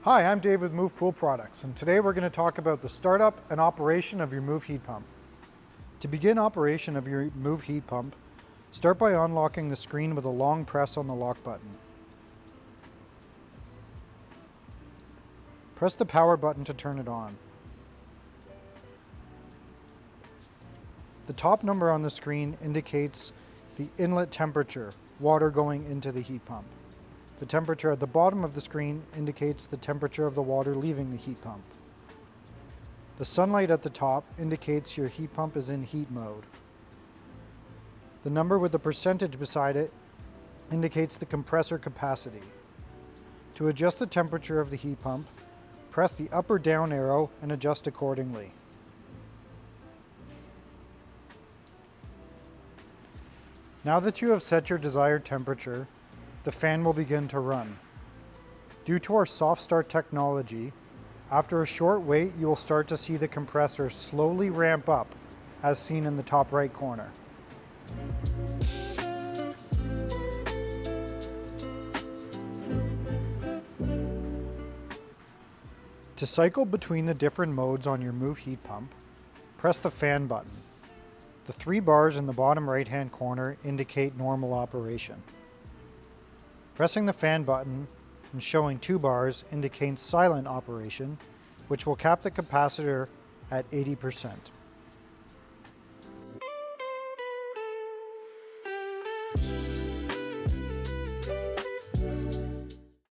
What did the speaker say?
Hi, I'm Dave with Moov Pool Products, and today we're going to talk about the startup and operation of your Moov heat pump. To begin operation of your Moov heat pump, start by unlocking the screen with a long press on the lock button. Press the power button to turn it on. The top number on the screen indicates the inlet temperature, water going into the heat pump. The temperature at the bottom of the screen indicates the temperature of the water leaving the heat pump. The sunlight at the top indicates your heat pump is in heat mode. The number with the percentage beside it indicates the compressor capacity. To adjust the temperature of the heat pump, press the up or down arrow and adjust accordingly. Now that you have set your desired temperature, the fan will begin to run. Due to our soft start technology, after a short wait, you will start to see the compressor slowly ramp up, as seen in the top right corner. To cycle between the different modes on your Moov heat pump, press the fan button. The 3 bars in the bottom right-hand corner indicate normal operation. Pressing the fan button and showing 2 bars indicates silent operation, which will cap the capacitor at 80%.